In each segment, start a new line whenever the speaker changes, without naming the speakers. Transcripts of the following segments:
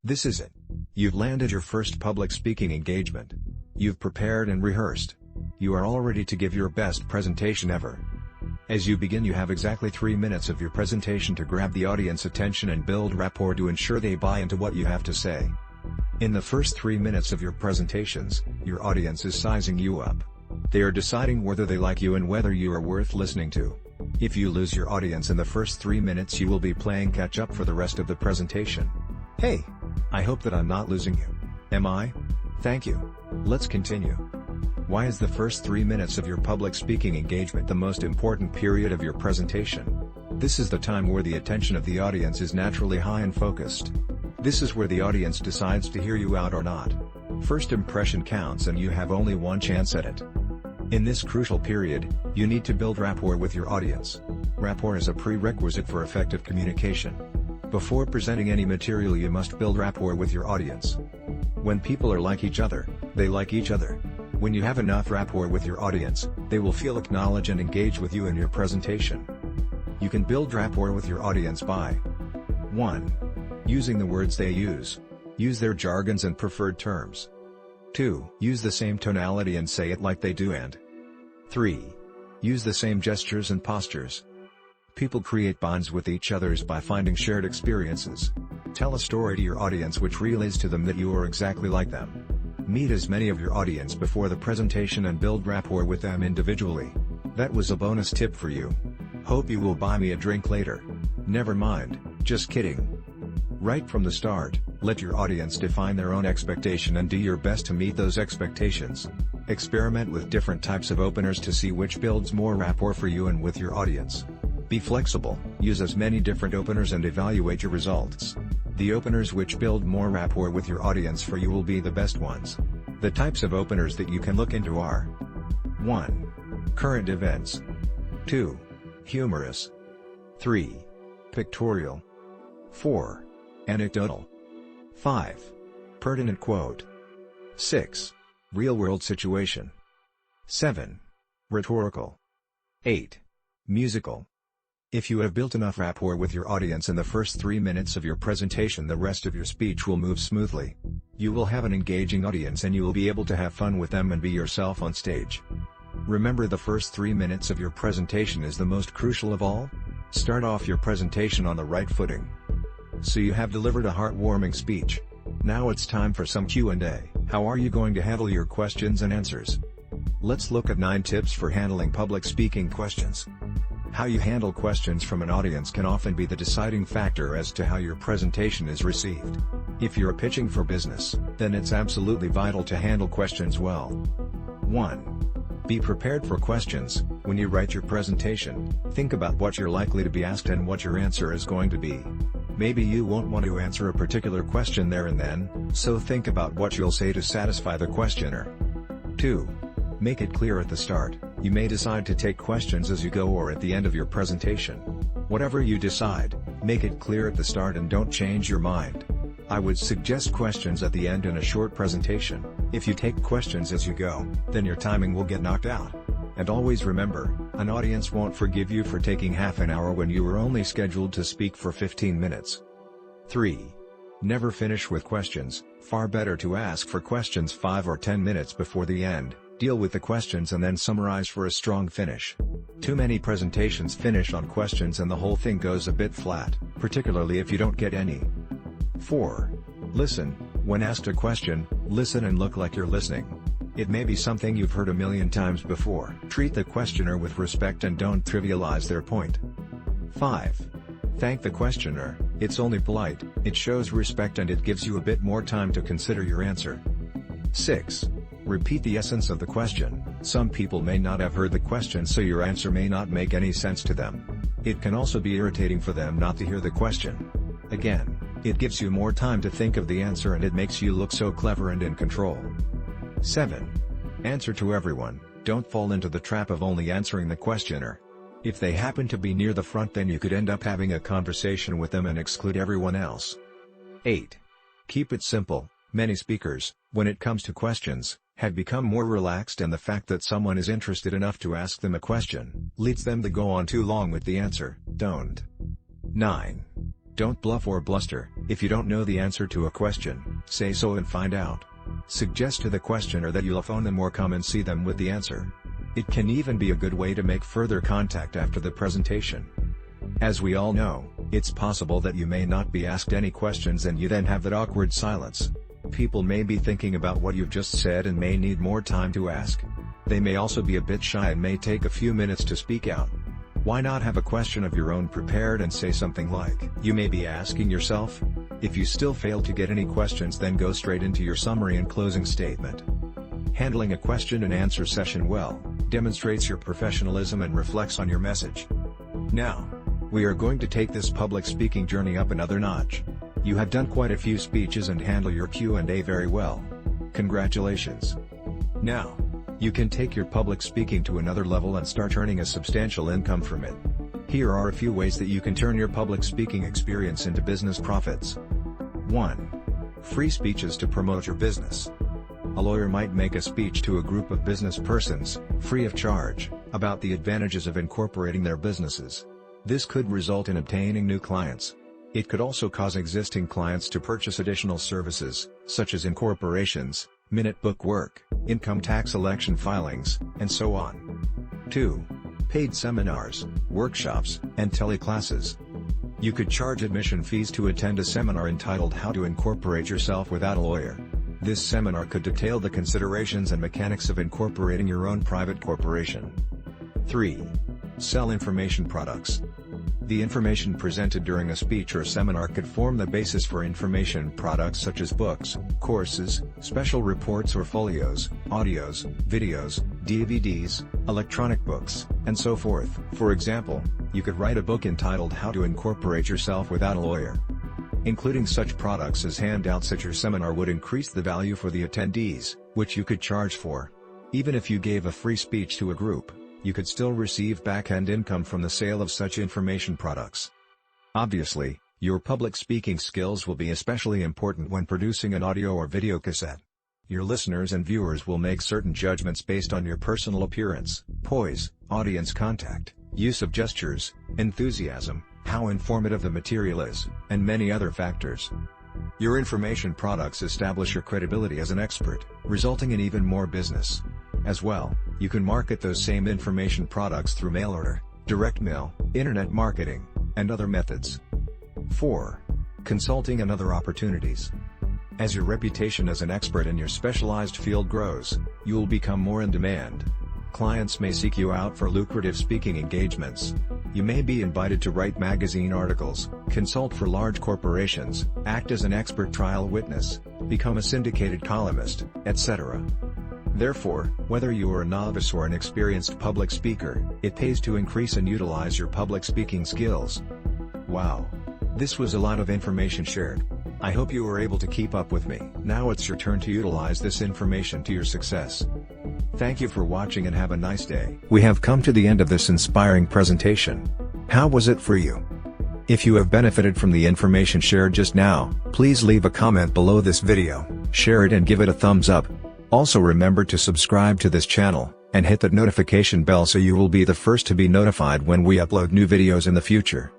This is it. You've landed your first public speaking engagement. You've prepared and rehearsed. You are all ready to give your best presentation ever. As you begin, you have exactly 3 minutes of your presentation to grab the audience attention and build rapport to ensure they buy into what you have to say. In the first 3 minutes of your presentations, your audience is sizing you up. They are deciding whether they like you and whether you are worth listening to. If you lose your audience in the first 3 minutes, you will be playing catch up for the rest of the presentation. Hey! I hope that I'm not losing you. Am I? Thank you. Let's continue. Why is the first 3 minutes of your public speaking engagement the most important period of your presentation? This is the time where the attention of the audience is naturally high and focused. This is where the audience decides to hear you out or not. First impression counts and you have only one chance at it. In this crucial period, you need to build rapport with your audience. Rapport is a prerequisite for effective communication. Before presenting any material, you must build rapport with your audience. When people are like each other, they like each other. When you have enough rapport with your audience, they will feel acknowledged and engage with you in your presentation. You can build rapport with your audience by 1. Using the words they use. Use their jargons and preferred terms. 2. Use the same tonality and say it like they do. And 3. Use the same gestures and postures. People create bonds with each other by finding shared experiences. Tell a story to your audience which relays to them that you are exactly like them. Meet as many of your audience before the presentation and build rapport with them individually. That was a bonus tip for you. Hope you will buy me a drink later. Never mind, just kidding. Right from the start, let your audience define their own expectation and do your best to meet those expectations. Experiment with different types of openers to see which builds more rapport for you and with your audience. Be flexible, use as many different openers and evaluate your results. The openers which build more rapport with your audience for you will be the best ones. The types of openers that you can look into are 1. Current events. 2. Humorous. 3. Pictorial. 4. Anecdotal. 5. Pertinent quote. 6. Real-world situation. 7. Rhetorical. 8. Musical. If you have built enough rapport with your audience in the first 3 minutes of your presentation, the rest of your speech will move smoothly. You will have an engaging audience and you will be able to have fun with them and be yourself on stage. Remember, the first 3 minutes of your presentation is the most crucial of all. Start off your presentation on the right footing. So you have delivered a heartwarming speech. Now it's time for some Q&A. How are you going to handle your questions and answers? Let's look at 9 tips for handling public speaking questions. How you handle questions from an audience can often be the deciding factor as to how your presentation is received. If you're pitching for business, then it's absolutely vital to handle questions well. 1. Be prepared for questions. When you write your presentation, think about what you're likely to be asked and what your answer is going to be. Maybe you won't want to answer a particular question there and then, so think about what you'll say to satisfy the questioner. 2. Make it clear at the start. You may decide to take questions as you go or at the end of your presentation. Whatever you decide, make it clear at the start and don't change your mind. I would suggest questions at the end in a short presentation. If you take questions as you go, then your timing will get knocked out. And always remember, an audience won't forgive you for taking half an hour when you were only scheduled to speak for 15 minutes. 3. Never finish with questions. Far better to ask for questions 5 or 10 minutes before the end. Deal with the questions and then summarize for a strong finish. Too many presentations finish on questions and the whole thing goes a bit flat, particularly if you don't get any. 4. Listen. When asked a question, listen and look like you're listening. It may be something you've heard a million times before. Treat the questioner with respect and don't trivialize their point. 5. Thank the questioner. It's only polite, it shows respect and it gives you a bit more time to consider your answer. 6. Repeat the essence of the question. Some people may not have heard the question, so your answer may not make any sense to them. It can also be irritating for them not to hear the question. Again, it gives you more time to think of the answer and it makes you look so clever and in control. 7. Answer to everyone. Don't fall into the trap of only answering the questioner. If they happen to be near the front, then you could end up having a conversation with them and exclude everyone else. 8. Keep it simple. Many speakers, when it comes to questions, have become more relaxed, and the fact that someone is interested enough to ask them a question leads them to go on too long with the answer. Don't. 9. Don't bluff or bluster. If you don't know the answer to a question, say so and find out. Suggest to the questioner that you'll phone them or come and see them with the answer. It can even be a good way to make further contact after the presentation. As we all know, it's possible that you may not be asked any questions and you then have that awkward silence. People may be thinking about what you've just said and may need more time to ask. They may also be a bit shy and may take a few minutes to speak out. Why not have a question of your own prepared and say something like, you may be asking yourself? If you still fail to get any questions, then go straight into your summary and closing statement. Handling a question and answer session well demonstrates your professionalism and reflects on your message. Now, we are going to take this public speaking journey up another notch. You have done quite a few speeches and handle your Q&A very well. Congratulations. Now, you can take your public speaking to another level and start earning a substantial income from it. Here are a few ways that you can turn your public speaking experience into business profits. 1. Free speeches to promote your business. A lawyer might make a speech to a group of business persons, free of charge, about the advantages of incorporating their businesses. This could result in obtaining new clients. It could also cause existing clients to purchase additional services, such as incorporations, minute book work, income tax election filings, and so on. 2. Paid seminars, workshops, and teleclasses. You could charge admission fees to attend a seminar entitled How to Incorporate Yourself Without a Lawyer. This seminar could detail the considerations and mechanics of incorporating your own private corporation. 3. Sell information products. The information presented during a speech or seminar could form the basis for information products such as books, courses, special reports or folios, audios, videos, DVDs, electronic books, and so forth. For example, you could write a book entitled How to Incorporate Yourself Without a Lawyer. Including such products as handouts at your seminar would increase the value for the attendees, which you could charge for. Even if you gave a free speech to a group, you could still receive back-end income from the sale of such information products. Obviously, your public speaking skills will be especially important when producing an audio or video cassette. Your listeners and viewers will make certain judgments based on your personal appearance, poise, audience contact, use of gestures, enthusiasm, how informative the material is, and many other factors. Your information products establish your credibility as an expert, resulting in even more business. As well, you can market those same information products through mail order, direct mail, internet marketing, and other methods. 4. Consulting and other opportunities. As your reputation as an expert in your specialized field grows, you will become more in demand. Clients may seek you out for lucrative speaking engagements. You may be invited to write magazine articles, consult for large corporations, act as an expert trial witness, become a syndicated columnist, etc. Therefore, whether you are a novice or an experienced public speaker, it pays to increase and utilize your public speaking skills. Wow! This was a lot of information shared. I hope you were able to keep up with me. Now it's your turn to utilize this information to your success. Thank you for watching and have a nice day. We have come to the end of this inspiring presentation. How was it for you? If you have benefited from the information shared just now, please leave a comment below this video, share it and give it a thumbs up. Also remember to subscribe to this channel, and hit that notification bell so you will be the first to be notified when we upload new videos in the future.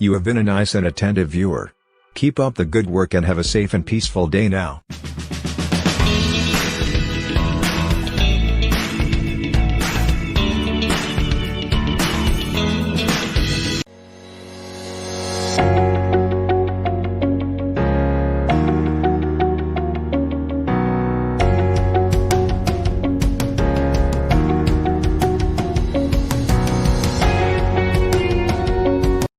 You have been a nice and attentive viewer. Keep up the good work and have a safe and peaceful day now.